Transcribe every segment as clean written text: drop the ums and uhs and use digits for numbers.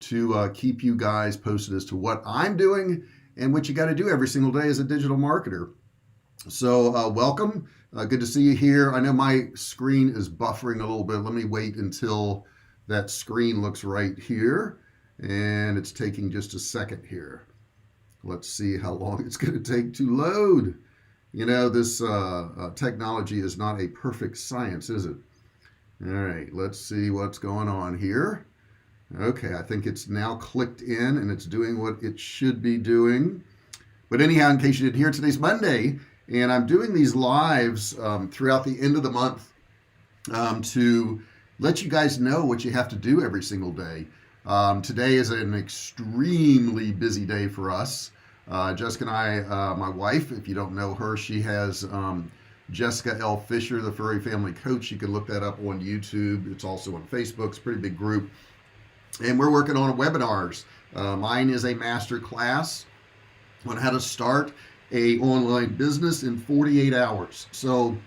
to keep you guys posted as to what I'm doing and what you got to do every single day as a digital marketer. So welcome. Good to see you here. I know my screen is buffering a little bit. Let me wait until that screen looks right here. And it's taking just a second here. Let's see how long it's going to take to load. You know, this technology is not a perfect science, is it? All right, let's see what's going on here. Okay, I think it's now clicked in and it's doing what it should be doing. But anyhow, in case you didn't hear, today's Monday, and I'm doing these lives throughout the end of the month to let you guys know what you have to do every single day. Today is an extremely busy day for us. Jessica and I, my wife, if you don't know her, she has Jessica L. Fisher, the Furry Family Coach. You can look that up on YouTube. It's also on Facebook. It's a pretty big group. And we're working on webinars. Mine is a master class on how to start a online business in 48 hours. So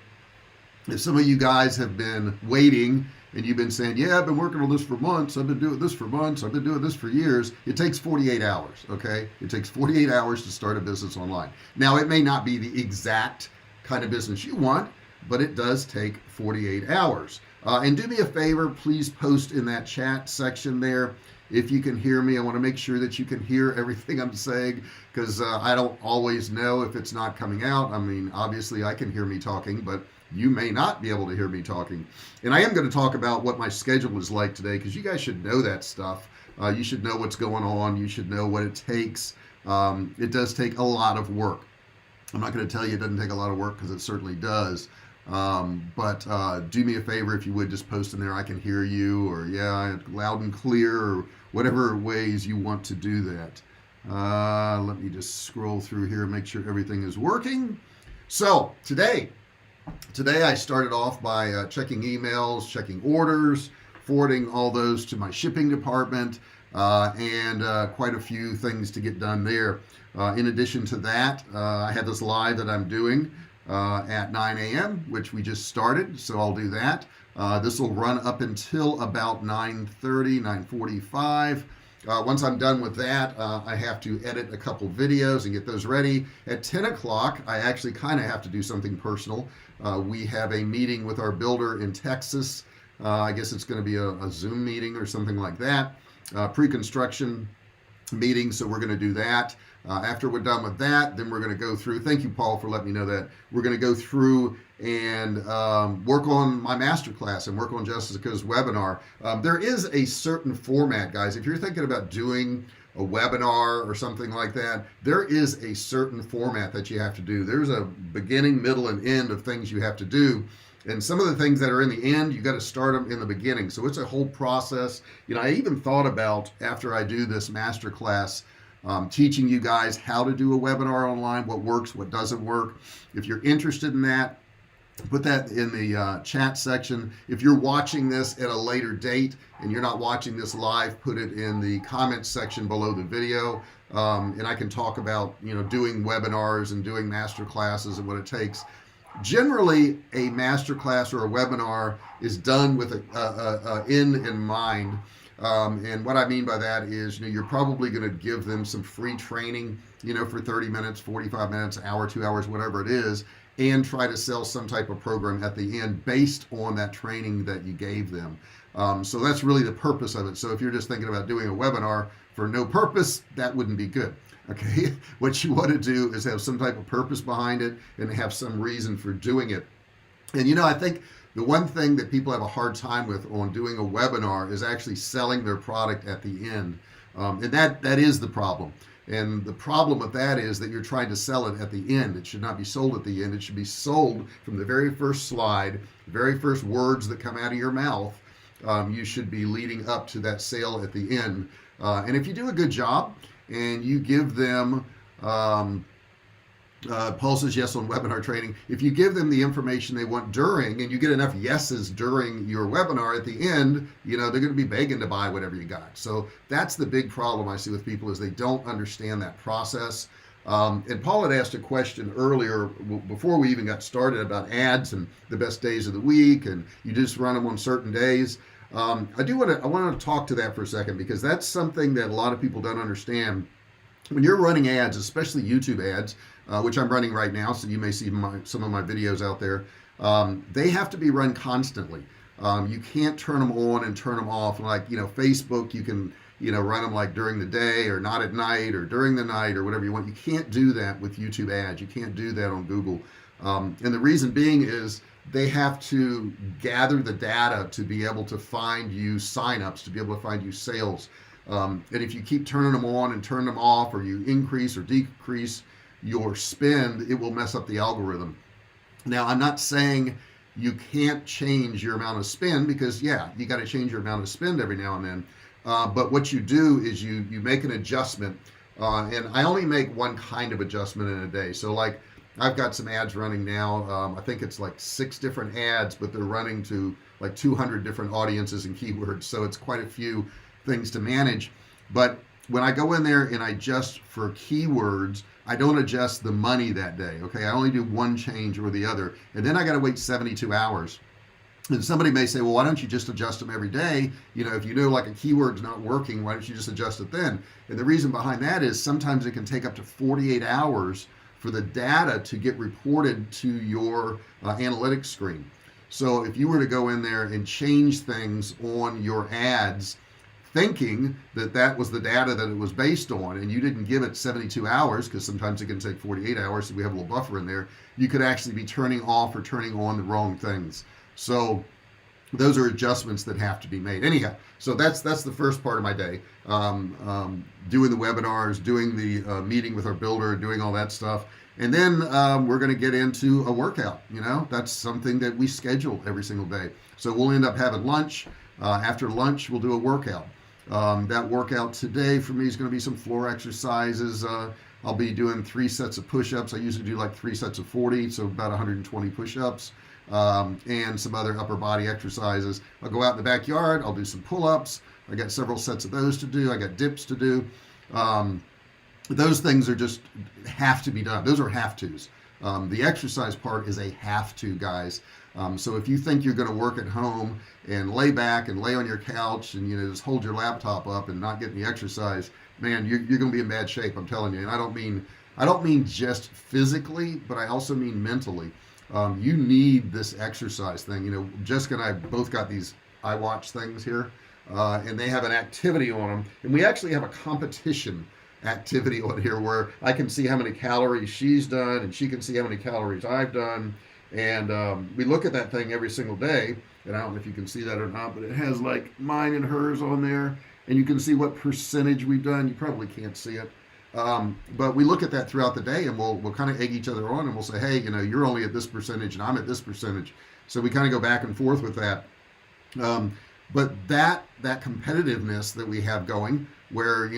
if some of you guys have been waiting and you've been saying, yeah, I've been working on this for months, I've been doing this for months, I've been doing this for years, it takes 48 hours, okay? It takes 48 hours to start a business online. Now, it may not be the exact kind of business you want, but it does take 48 hours. And do me a favor, please post in that chat section there if you can hear me. I want to make sure that you can hear everything I'm saying, because I don't always know if it's not coming out. I mean, obviously I can hear me talking, but you may not be able to hear me talking. And I am going to talk about what my schedule is like today, because you guys should know that stuff. You should know what's going on. You should know what it takes. It does take a lot of work. I'm not going to tell you it doesn't take a lot of work, because it certainly does. But do me a favor, if you would, just post in there, I can hear you, or yeah, loud and clear, or whatever ways you want to do that. Let me just scroll through here and make sure everything is working. So today I started off by checking emails, checking orders, forwarding all those to my shipping department, and quite a few things to get done there. In addition to that, I have this live that I'm doing at 9 a.m., which we just started, so I'll do that. This will run up until about 9:30, 9:45. Once I'm done with that, I have to edit a couple videos and get those ready. At 10 o'clock, I actually kind of have to do something personal. We have a meeting with our builder in Texas. I guess it's going to be a Zoom meeting or something like that. Pre-construction meeting, so we're going to do that. After we're done with that, then we're going to go through, thank you, Paul, for letting me know that. We're going to go through and work on my masterclass and work on Jessica's webinar. There is a certain format, guys. If you're thinking about doing a webinar or something like that, there is a certain format that you have to do. There's a beginning, middle, and end of things you have to do. And some of the things that are in the end, you got to start them in the beginning. So it's a whole process. You know, I even thought about, after I do this masterclass, teaching you guys how to do a webinar online, what works, what doesn't work. If you're interested in that, put that in the chat section. If you're watching this at a later date and you're not watching this live, put it in the comments section below the video, and I can talk about, you know, doing webinars and doing master classes and what it takes. Generally, a master class or a webinar is done with an end in mind. And what I mean by that is, you know, you're probably going to give them some free training, you know, for 30 minutes, 45 minutes, hour, 2 hours, whatever it is, and try to sell some type of program at the end based on that training that you gave them. So that's really the purpose of it. So if you're just thinking about doing a webinar for no purpose, that wouldn't be good. Okay, what you want to do is have some type of purpose behind it and have some reason for doing it. And you know, I think the one thing that people have a hard time with on doing a webinar is actually selling their product at the end. And that is the problem. And the problem with that is that you're trying to sell it at the end. It should not be sold at the end. It should be sold from the very first slide, the very first words that come out of your mouth. You should be leading up to that sale at the end. And if you do a good job and you give them Paul says yes on webinar training. If you give them the information they want during, and you get enough yeses during your webinar, at the end, you know, they're going to be begging to buy whatever you got. So that's the big problem I see with people, is they don't understand that process. And Paul had asked a question earlier before we even got started about ads and the best days of the week, and you just run them on certain days. I want to talk to that for a second, because that's something that a lot of people don't understand. When you're running ads, especially YouTube ads, which I'm running right now, so you may see some of my videos out there, they have to be run constantly. You can't turn them on and turn them off. Like, Facebook, you can, run them like during the day or not at night or during the night or whatever you want. You can't do that with YouTube ads. You can't do that on Google. And the reason being is they have to gather the data to be able to find you signups, to be able to find you sales. And if you keep turning them on and turn them off, or you increase or decrease your spend, it will mess up the algorithm. Now, I'm not saying you can't change your amount of spend, because yeah, you got to change your amount of spend every now and then. But what you do is you make an adjustment, and I only make one kind of adjustment in a day. So like, I've got some ads running now. I think it's like 6 different ads, but they're running to like 200 different audiences and keywords. So it's quite a few things to manage. But when I go in there and I adjust for keywords, I don't adjust the money that day. Okay, I only do one change or the other, and then I got to wait 72 hours. And somebody may say, well, why don't you just adjust them every day? If you know like a keyword's not working, why don't you just adjust it then? And the reason behind that is sometimes it can take up to 48 hours for the data to get reported to your analytics screen. So if you were to go in there and change things on your ads, thinking that that was the data that it was based on, and you didn't give it 72 hours, because sometimes it can take 48 hours, so we have a little buffer in there, you could actually be turning off or turning on the wrong things. So those are adjustments that have to be made. Anyhow, so that's the first part of my day, doing the webinars, doing the meeting with our builder, doing all that stuff. And then we're going to get into a workout. That's something that we schedule every single day. So we'll end up having lunch. After lunch, we'll do a workout. That workout today for me is going to be some floor exercises. I'll be doing 3 sets of push-ups. I usually do like 3 sets of 40, so about 120 push-ups, and some other upper body exercises. I'll go out in the backyard. I'll do some pull-ups. I got several sets of those to do. I got dips to do. Those things are just have to be done. Those are have-tos. The exercise part is a have-to, guys. So if you think you're going to work at home and lay back and lay on your couch and just hold your laptop up and not get any exercise, man, you're going to be in bad shape. I'm telling you. And I don't mean just physically, but I also mean mentally. You need this exercise thing. Jessica and I both got these iWatch things here, and they have an activity on them, and we actually have a competition activity on here where I can see how many calories she's done and she can see how many calories I've done, and we look at that thing every single day, and I don't know if you can see that or not, but it has like mine and hers on there, and you can see what percentage we've done. You probably can't see it, but we look at that throughout the day, and we'll kind of egg each other on, and we'll say, hey, you're only at this percentage and I'm at this percentage, so we kind of go back and forth with that. But that competitiveness that we have going, where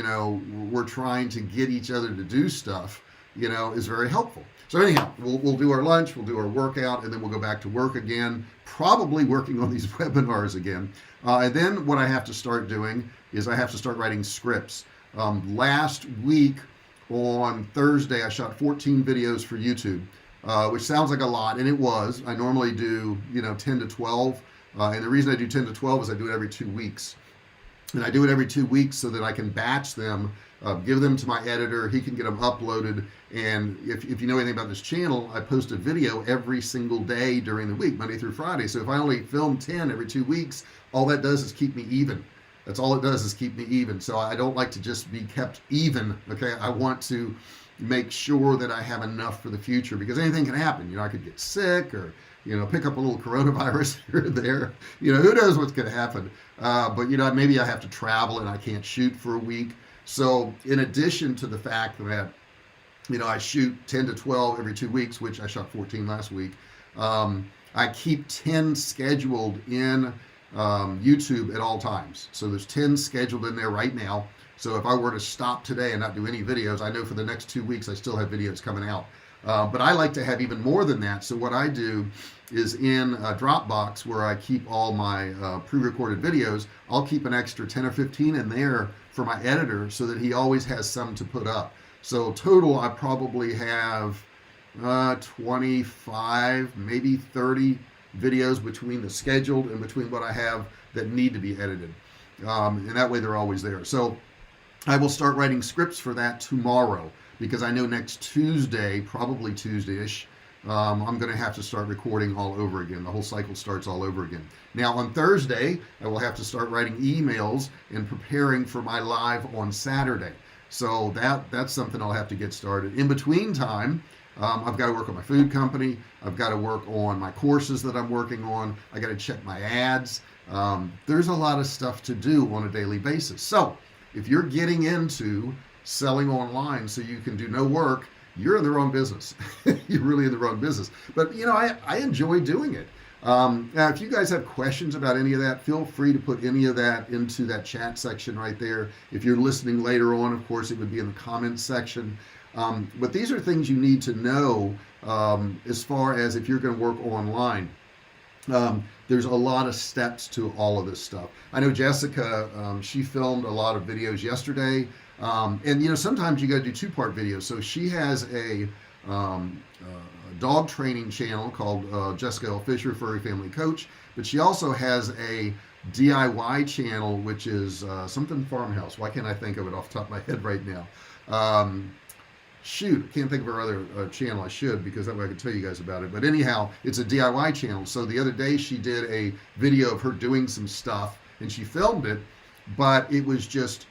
we're trying to get each other to do stuff, is very helpful. So anyhow, we'll do our lunch, we'll do our workout, and then we'll go back to work again, probably working on these webinars again. And then what I have to start doing is I have to start writing scripts. Last week on Thursday, I shot 14 videos for YouTube, which sounds like a lot, and it was. I normally do 10 to 12. And the reason I do 10 to 12 is I do it every 2 weeks. And I do it every 2 weeks so that I can batch them, give them to my editor. He can get them uploaded. And if you know anything about this channel, I post a video every single day during the week, Monday through Friday. So if I only film 10 every 2 weeks, all that does is keep me even. That's all it does, is keep me even. So I don't like to just be kept even. Okay, I want to make sure that I have enough for the future, because anything can happen. I could get sick, or pick up a little coronavirus here or there. Who knows what's going to happen. But maybe I have to travel and I can't shoot for a week. So in addition to the fact that I shoot 10 to 12 every 2 weeks, which I shot 14 last week, I keep 10 scheduled in YouTube at all times. So there's 10 scheduled in there right now. So if I were to stop today and not do any videos, I know for the next 2 weeks I still have videos coming out. But I like to have even more than that. So what I do is in Dropbox, where I keep all my pre-recorded videos, I'll keep an extra 10 or 15 in there for my editor, so that he always has some to put up. So total, I probably have 25, maybe 30 videos between the scheduled and between what I have that need to be edited. And that way they're always there. So I will start writing scripts for that tomorrow, because I know next Tuesday, probably Tuesday-ish, I'm going to have to start recording all over again. The whole cycle starts all over again. Now on Thursday, I will have to start writing emails and preparing for my live on Saturday. So that's something I'll have to get started. In between time, I've got to work on my food company. I've got to work on my courses that I'm working on. I got to check my ads. There's a lot of stuff to do on a daily basis. So if you're getting into selling online so you can do no work, you're in the wrong business. You're really in the wrong business. But I enjoy doing it. Now, if you guys have questions about any of that, feel free to put any of that into that chat section right there. If you're listening later on, of course, it would be in the comments section. But these are things you need to know as far as if you're going to work online. There's a lot of steps to all of this stuff. I know Jessica, she filmed a lot of videos yesterday. And sometimes you got to do two-part videos. So she has a dog training channel called Jessica L. Fisher, Furry Family Coach, but she also has a DIY channel, which is something Farmhouse. Why can't I think of it off the top of my head right now? Shoot, I can't think of her other channel. I should, because that way I can tell you guys about it. But anyhow, it's a DIY channel. So the other day she did a video of her doing some stuff, and she filmed it, but it was just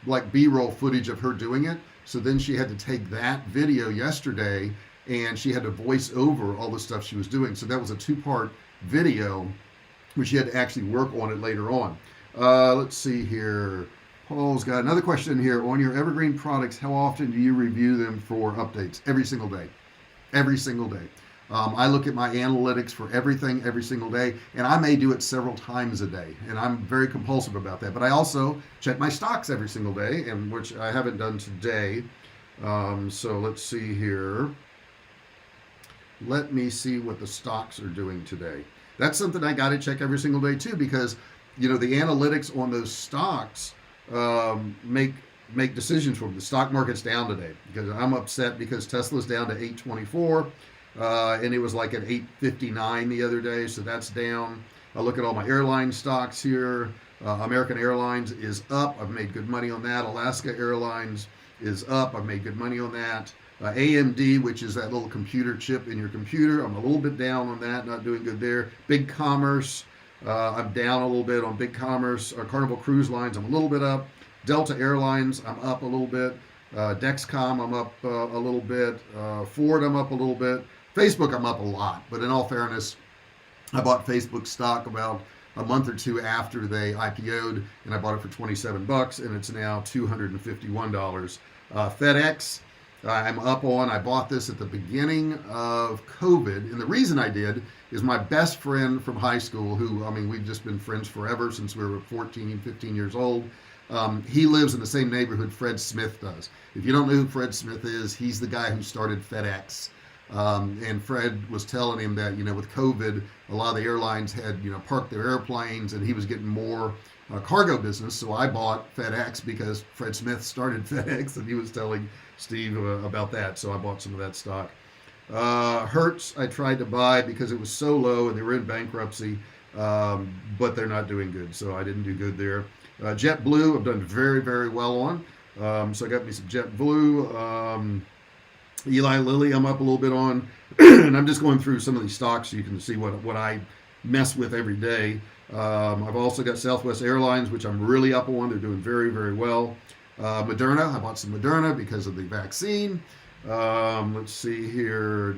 like B-roll footage of her doing it. So then she had to take that video yesterday, and she had to voice over all the stuff she was doing. So that was a two-part video, where she had to actually work on it later on. Let's see here. Paul's got another question here. On your evergreen products, how often do you review them for updates? Every single day. Every single day. I look at my analytics for everything every single day, and I may do it several times a day, and I'm very compulsive about that. But I also check my stocks every single day, and which I haven't done today. So let's see here. Let me see what the stocks are doing today. That's something I got to check every single day too, because the analytics on those stocks make decisions for me. The stock market's down today because I'm upset because Tesla's down to 824, and it was like at 859 the other day, so that's down. I look at all my airline stocks here. American Airlines is up. I've made good money on that. Alaska Airlines is up. I've made good money on that. AMD, which is that little computer chip in your computer, I'm a little bit down on that, not doing good there. Big Commerce, I'm down a little bit on Big Commerce. Carnival Cruise Lines, I'm a little bit up. Delta Airlines, I'm up a little bit. Dexcom, I'm up a little bit. Ford, I'm up a little bit. Facebook, I'm up a lot. But in all fairness, I bought Facebook stock about a month or two after they IPO'd, and I bought it for $27, and it's now $251. FedEx, I'm up on. I bought this at the beginning of COVID, and the reason I did is my best friend from high school, who, we've just been friends forever since we were 14, 15 years old. He lives in the same neighborhood Fred Smith does. If you don't know who Fred Smith is, he's the guy who started FedEx. And Fred was telling him that, with COVID, a lot of the airlines had, parked their airplanes, and he was getting more cargo business. So I bought FedEx because Fred Smith started FedEx, and he was telling Steve about that. So I bought some of that stock. Hertz, I tried to buy because it was so low and they were in bankruptcy, but they're not doing good. So I didn't do good there. JetBlue, I've done very, very well on. So I got me some JetBlue. Eli Lilly, I'm up a little bit on. And I'm just going through some of these stocks so you can see what I mess with every day. I've also got Southwest Airlines, which I'm really up on. They're doing very, very well. Moderna, I bought some Moderna because of the vaccine. Let's see here.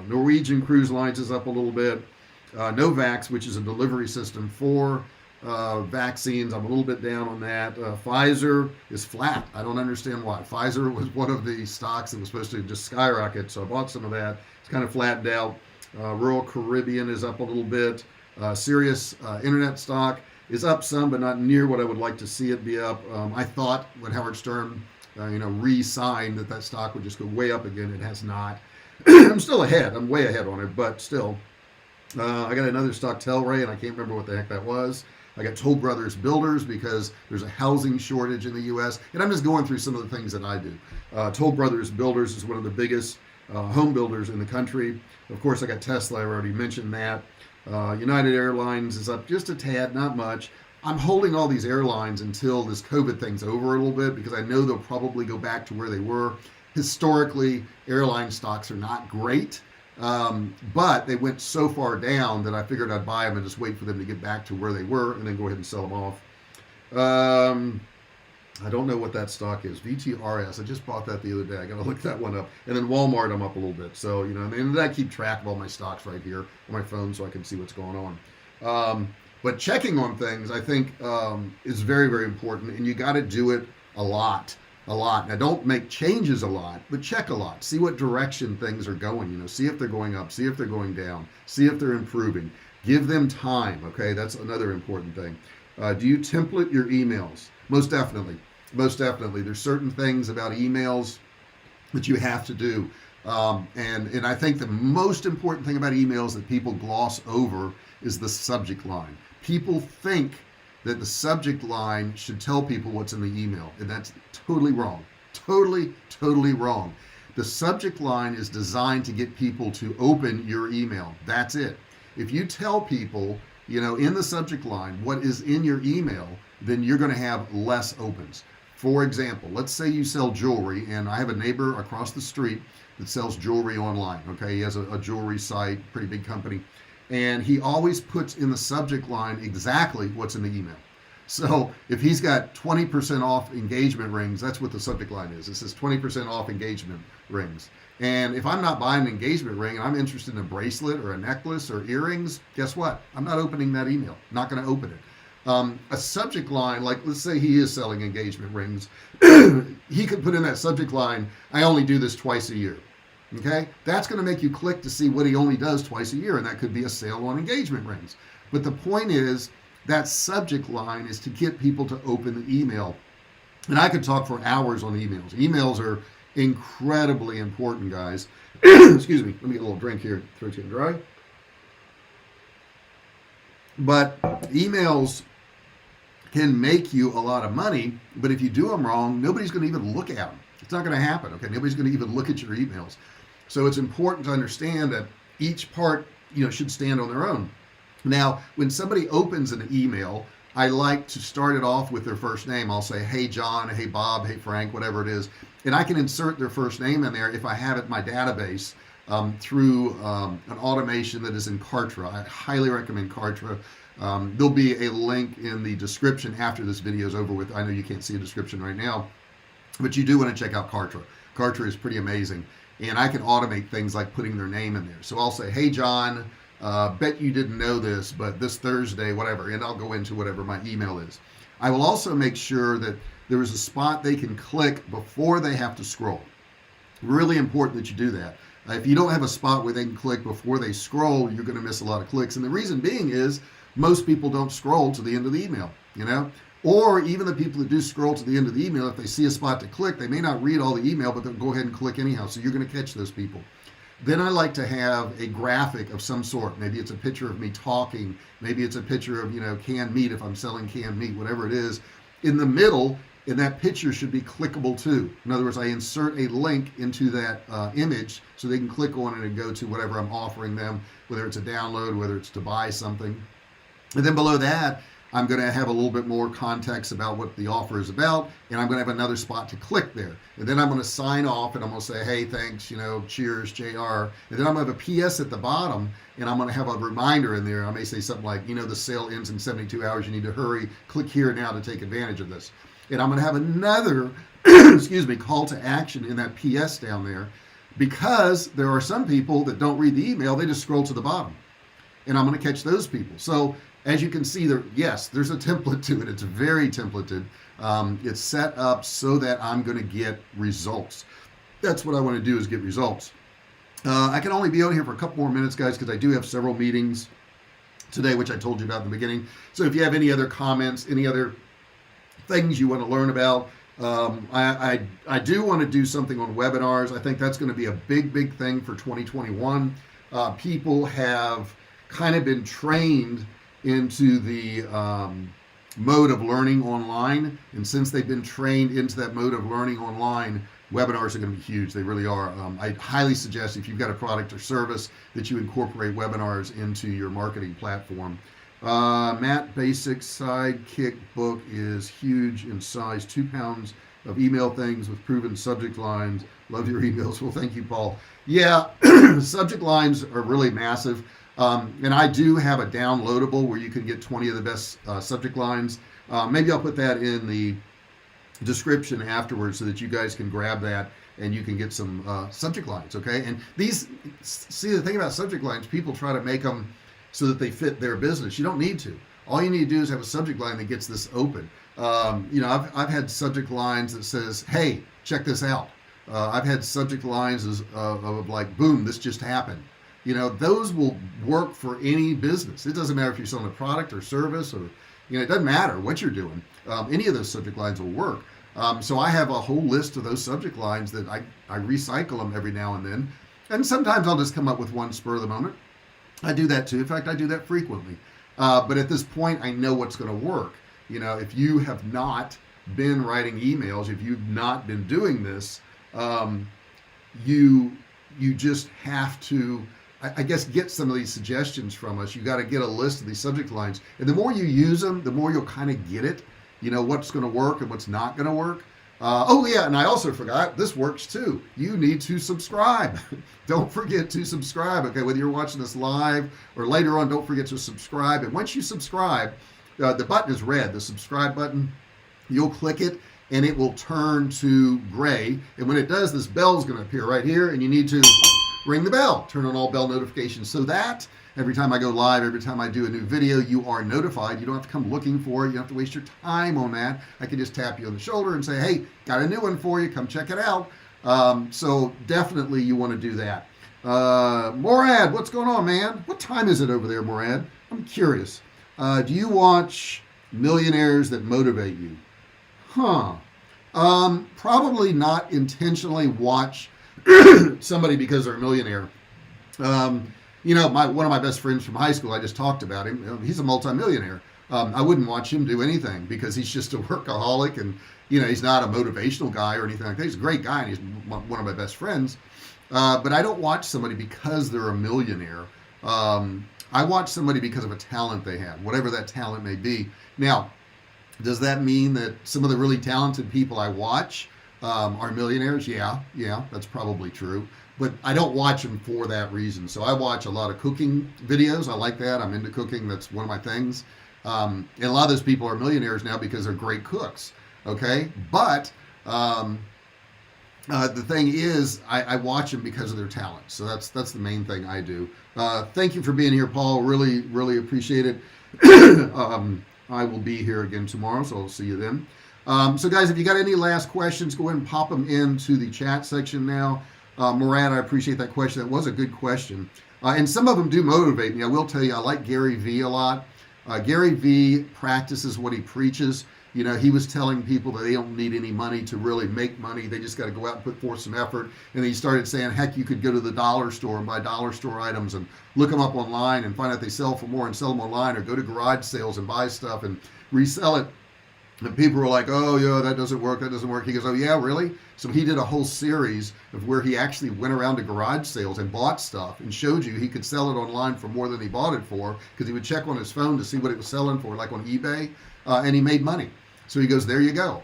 Norwegian Cruise Lines is up a little bit. Novax, which is a delivery system for vaccines, I'm a little bit down on that. Pfizer is flat. I don't understand why. Pfizer was one of the stocks that was supposed to just skyrocket, so I bought some of that. It's kind of flattened out. Rural Caribbean is up a little bit. Sirius internet stock is up some, but not near what I would like to see it be up. I thought when Howard Stern re-signed that stock would just go way up again. It has not. I'm still ahead. I'm way ahead on it, but still. I got another stock, Telray, and I can't remember what the heck that was. I got Toll Brothers Builders because there's a housing shortage in the U.S., and I'm just going through some of the things that I do. Toll Brothers Builders is one of the biggest home builders in the country. Of course, I got Tesla. I already mentioned that. United Airlines is up just a tad, not much. I'm holding all these airlines until this COVID thing's over a little bit because I know they'll probably go back to where they were. Historically, airline stocks are not great, but they went so far down that I figured I'd buy them and just wait for them to get back to where they were and then go ahead and sell them off. I don't know what that stock is. VTRS. I just bought that the other day. I got to look that one up. And then Walmart, I'm up a little bit. So, and I keep track of all my stocks right here on my phone so I can see what's going on. But checking on things, I think, is very, very important. And you got to do it a lot. Now, don't make changes a lot, but check a lot. See what direction things are going. See if they're going up. See if they're going down. See if they're improving. Give them time. Okay, that's another important thing. Do you template your emails? Most definitely. There's certain things about emails that you have to do. And I think the most important thing about emails that people gloss over is the subject line. People think that the subject line should tell people what's in the email, and that's totally wrong. Totally wrong. The subject line is designed to get people to open your email. That's it. If you tell people, in the subject line what is in your email, then you're going to have less opens. For example, let's say you sell jewelry, and I have a neighbor across the street that sells jewelry online. Okay, he has a jewelry site, pretty big company, and he always puts in the subject line exactly what's in the email. So if he's got 20% off engagement rings, that's what the subject line is. It says 20% off engagement rings. And if I'm not buying an engagement ring and I'm interested in a bracelet or a necklace or earrings, guess what? I'm not opening that email. Not going to open it. A subject line, like let's say he is selling engagement rings, he could put in that subject line, I only do this twice a year. Okay, that's going to make you click to see what he only does twice a year, and that could be a sale on engagement rings. But the point is, that subject line is to get people to open the email. And I could talk for hours on emails. Emails are incredibly important, guys. Excuse me, let me get a little drink here. Throat's getting dry. But emails can make you a lot of money, but if you do them wrong, nobody's going to even look at them. It's not going to happen. Okay, nobody's going to even look at your emails. So it's important to understand that each part, should stand on their own. Now, when somebody opens an email, I like to start it off with their first name. I'll say, hey, John, hey, Bob, hey, Frank, whatever it is. And I can insert their first name in there if I have it in my database through an automation that is in Kartra. I highly recommend Kartra. There'll be a link in the description after this video is over with. I know you can't see a description right now, but you do want to check out Kartra. Kartra is pretty amazing. And I can automate things like putting their name in there. So I'll say, hey, John, bet you didn't know this, but this Thursday, whatever, and I'll go into whatever my email is. I will also make sure that there is a spot they can click before they have to scroll. Really important that you do that. If you don't have a spot where they can click before they scroll, you're going to miss a lot of clicks. And the reason being is most people don't scroll to the end of the email, or even the people that do scroll to the end of the email, if they see a spot to click, they may not read all the email, but they'll go ahead and click anyhow. So you're going to catch those people. Then I like to have a graphic of some sort. Maybe it's a picture of me talking. Maybe it's a picture of, canned meat if I'm selling canned meat, whatever it is. In the middle, and that picture should be clickable too. In other words, I insert a link into that image so they can click on it and go to whatever I'm offering them, whether it's a download, whether it's to buy something. And then below that, I'm going to have a little bit more context about what the offer is about, and I'm going to have another spot to click there. And then I'm going to sign off, and I'm going to say, hey, thanks, cheers, JR. And then I'm going to have a PS at the bottom, and I'm going to have a reminder in there. I may say something like, the sale ends in 72 hours. You need to hurry. Click here now to take advantage of this. And I'm going to have another, call to action in that PS down there, because there are some people that don't read the email. They just scroll to the bottom, and I'm going to catch those people. So as you can see there, yes, there's a template to it. It's very templated. It's set up so that I'm going to get results. That's what I want to do, is get results. I can only be on here for a couple more minutes, guys, because I do have several meetings today, which I told you about in the beginning. So if you have any other comments, any other things you want to learn about, I do want to do something on webinars. I think that's going to be a big thing for 2021. People have kind of been trained into the mode of learning online, and since they've been trained into that mode of learning online, webinars are going to be huge. They really are. I highly suggest if you've got a product or service that you incorporate webinars into your marketing platform. Matt, basic sidekick book is huge in size, 2 pounds of email things with proven subject lines. Love your emails. Well, thank you, Paul. Yeah, subject lines are really massive. And I do have a downloadable where you can get 20 of the best subject lines. Maybe I'll put that in the description afterwards so that you guys can grab that and you can get some subject lines. Okay. And these, see, the thing about subject lines, people try to make them so that they fit their business. You don't need to. All you need to do is have a subject line that gets this open. I've had subject lines that says, hey, check this out. I've had subject lines of like, boom, this just happened. Those will work for any business. It doesn't matter if you're selling a product or service, or it doesn't matter what you're doing. Any of those subject lines will work. So I have a whole list of those subject lines that I recycle them every now and then. And sometimes I'll just come up with one spur of the moment. I do that too. In fact, I do that frequently. But at this point, I know what's going to work. If you have not been writing emails, if you've not been doing this, you just have to, I guess, get some of these suggestions from us. You got to get a list of these subject lines, and the more you use them, the more you'll kind of get it. What's going to work and what's not going to work. Oh yeah, and I also forgot, this works too. You need to subscribe. Don't forget to subscribe. Okay, whether you're watching this live or later on, don't forget to subscribe. And once you subscribe, the button is red, the subscribe button. You'll click it and it will turn to gray. And when it does, this bell is going to appear right here, and you need to ring the bell, turn on all bell notifications, so that every time I go live, every time I do a new video, you are notified. You don't have to come looking for it. You don't have to waste your time on that. I can just tap you on the shoulder and say, hey, got a new one for you. Come check it out. So definitely you want to do that. Morad, what's going on, man? What time is it over there, Morad? I'm curious. Do you watch Millionaires that motivate you? Probably not intentionally watch somebody because they're a millionaire. One of my best friends from high school, I just talked about him. He's a multimillionaire. I wouldn't watch him do anything because he's just a workaholic, and he's not a motivational guy or anything like that. He's a great guy, and he's one of my best friends. But I don't watch somebody because they're a millionaire. I watch somebody because of a talent they have, whatever that talent may be. Now, does that mean that some of the really talented people I watch are millionaires? Yeah, that's probably true. But I don't watch them for that reason. So I watch a lot of cooking videos. I like that. I'm into cooking. That's one of my things. And a lot of those people are millionaires now because they're great cooks. Okay. But the thing is, I watch them because of their talent. So that's the main thing I do. Thank you for being here, Paul. Really, really appreciate it. I will be here again tomorrow, so I'll see you then. So guys, if you got any last questions, go ahead and pop them into the chat section now. Murad, I appreciate that question. That was a good question. And some of them do motivate me. I will tell you, I like Gary Vee a lot. Gary Vee practices what he preaches. He was telling people that they don't need any money to really make money. They just got to go out and put forth some effort. And he started saying, heck, you could go to the dollar store and buy dollar store items and look them up online and find out they sell for more and sell them online, or go to garage sales and buy stuff and resell it. And people were like, oh, yeah, that doesn't work. He goes, oh, yeah, really? So he did a whole series of where he actually went around to garage sales and bought stuff and showed you he could sell it online for more than he bought it for, because he would check on his phone to see what it was selling for, like on eBay, and he made money. So he goes, there you go.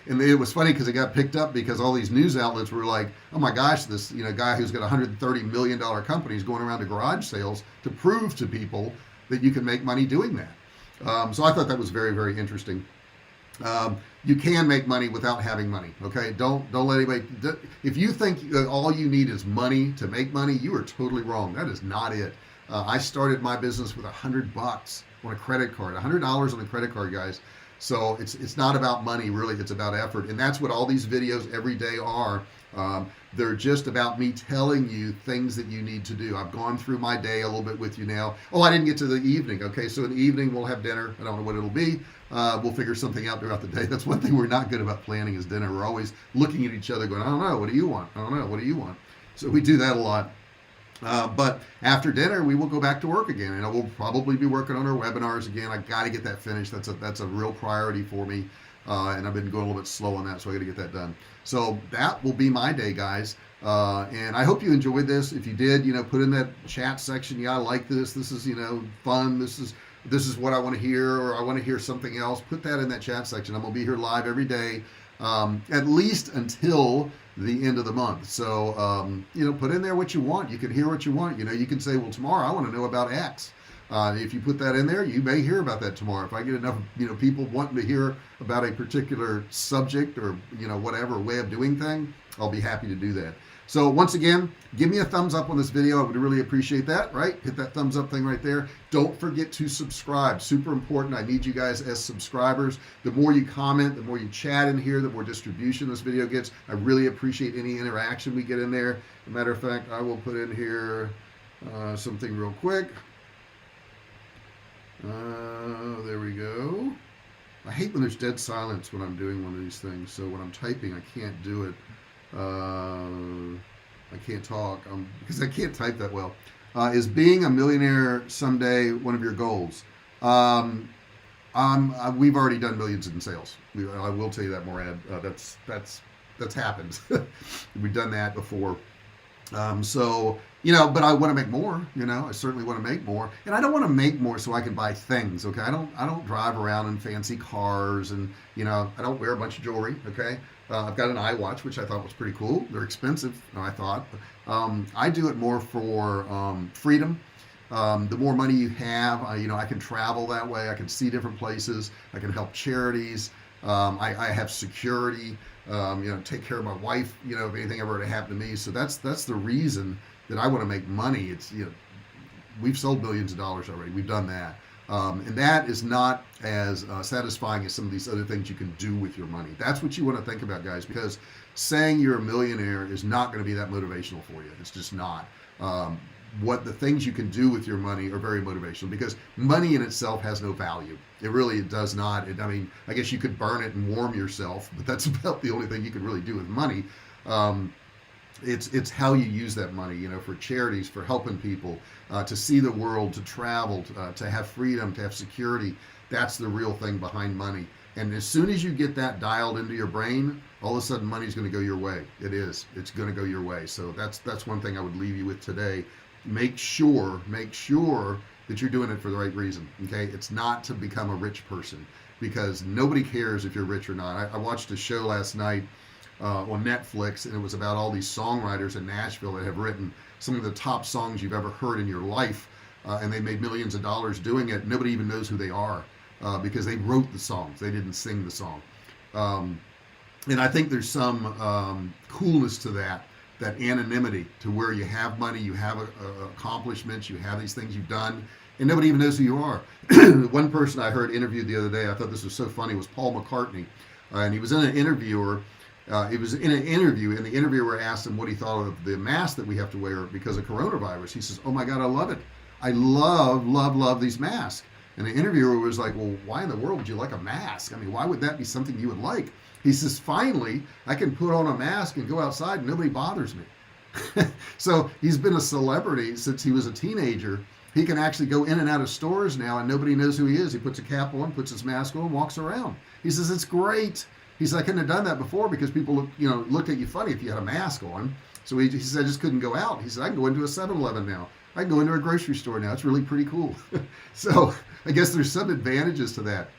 And it was funny because it got picked up because all these news outlets were like, oh my gosh, this guy who's got a $130 million company is going around to garage sales to prove to people that you can make money doing that. So I thought that was very, very interesting. You can make money without having money. Okay. Don't let anybody, if you think all you need is money to make money, you are totally wrong. That is not it. I started my business with $100 on a credit card, $100 on a credit card, guys. So it's not about money, really. It's about effort. And that's what all these videos every day are. They're just about me telling you things that you need to do. I've gone through my day a little bit with you now. Oh, I didn't get to the evening. Okay, so in the evening we'll have dinner. I don't know what it'll be. We'll figure something out throughout the day. That's one thing we're not good about planning, is dinner. We're always looking at each other going, I don't know, what do you want? I don't know, what do you want? So we do that a lot. But after dinner, we will go back to work again, and we'll probably be working on our webinars again. I got to get that finished. That's a real priority for me. and I've been going a little bit slow on that, so I got to get that done. So that will be my day, guys. And I hope you enjoyed this. If you did, put in that chat section, yeah, I like this. This is, fun. This is what I want to hear, or I want to hear something else. Put that in that chat section. I'm going to be here live every day, at least until the end of the month. So, put in there what you want. You can hear what you want. You can say, well, tomorrow I want to know about X. If you put that in there, you may hear about that tomorrow. If I get enough, people wanting to hear about a particular subject or, whatever way of doing thing, I'll be happy to do that. So once again, give me a thumbs up on this video. I would really appreciate that, right? Hit that thumbs up thing right there. Don't forget to subscribe. Super important. I need you guys as subscribers. The more you comment, the more you chat in here, the more distribution this video gets. I really appreciate any interaction we get in there. As a matter of fact, I will put in here something real quick. There we go. I hate when there's dead silence when I'm doing one of these things. So when I'm typing, I can't do it. I can't talk because I can't type that well. Is being a millionaire someday one of your goals? We've already done millions in sales. I will tell you that, Morad. That's happened. We've done that before. But I want to make more. I certainly want to make more, and I don't want to make more so I can buy things. Okay, I don't drive around in fancy cars, and I don't wear a bunch of jewelry. Okay. I've got an iWatch, which I thought was pretty cool. They're expensive, I thought. I do it more for freedom. The more money you have, I can travel that way. I can see different places. I can help charities. I have security. Take care of my wife. If anything ever to happen to me. So that's the reason that I want to make money. It's we've sold millions of dollars already. We've done that. And that is not as satisfying as some of these other things you can do with your money. That's what you want to think about, guys, because saying you're a millionaire is not going to be that motivational for you. It's just not. What the things you can do with your money are very motivational, because money in itself has no value. It does not. I guess you could burn it and warm yourself, but that's about the only thing you can really do with money. It's how you use that money, for charities, for helping people, to see the world, to travel, to have freedom, to have security. That's the real thing behind money. And as soon as you get that dialed into your brain, all of a sudden money's going to go your way. It's going to go your way. So that's one thing I would leave you with today. Make sure that you're doing it for the right reason. Okay. It's not to become a rich person, because nobody cares if you're rich or not. I watched a show last night on Netflix, and it was about all these songwriters in Nashville that have written some of the top songs you've ever heard in your life, and they made millions of dollars doing it. Nobody even knows who they are, because they wrote the songs. They didn't sing the song. And I think there's some coolness to that anonymity, to where you have money, you have accomplishments, you have these things you've done, and nobody even knows who you are. One person I heard interviewed the other day, I thought this was so funny, was Paul McCartney, and he was in an interviewer. It was in an interview, and the interviewer asked him what he thought of the mask that we have to wear because of coronavirus. He says, "Oh my God, I love it. I love these masks." And the interviewer was like, "Well, why in the world would you like a mask? Why would that be something you would like?" He says, "Finally, I can put on a mask and go outside and nobody bothers me." So he's been a celebrity since he was a teenager. He can actually go in and out of stores now and nobody knows who he is. He puts a cap on, puts his mask on, walks around. He says, "It's great." He said, "I couldn't have done that before because people looked at you funny if you had a mask on." So he said, "I just couldn't go out." He said, "I can go into a 7-Eleven now. I can go into a grocery store now. It's really pretty cool." So I guess there's some advantages to that.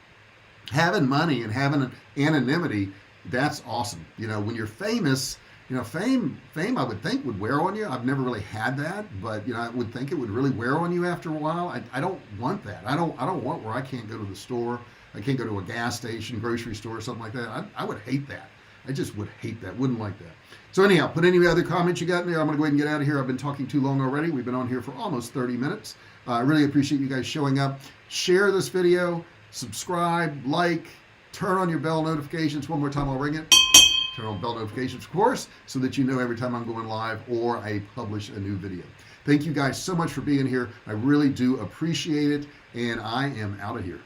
Having money and having an anonymity, that's awesome. When you're famous, fame I would think would wear on you. I've never really had that, but I would think it would really wear on you after a while. I don't want that. I don't want where I can't go to the store. I can't go to a gas station, grocery store, something like that. I would hate that. I just would hate that. Wouldn't like that. So anyhow, put any other comments you got in there. I'm going to go ahead and get out of here. I've been talking too long already. We've been on here for almost 30 minutes. I really appreciate you guys showing up. Share this video, subscribe, like, turn on your bell notifications. One more time, I'll ring it. Turn on bell notifications, of course, so that you know every time I'm going live or I publish a new video. Thank you guys so much for being here. I really do appreciate it, and I am out of here.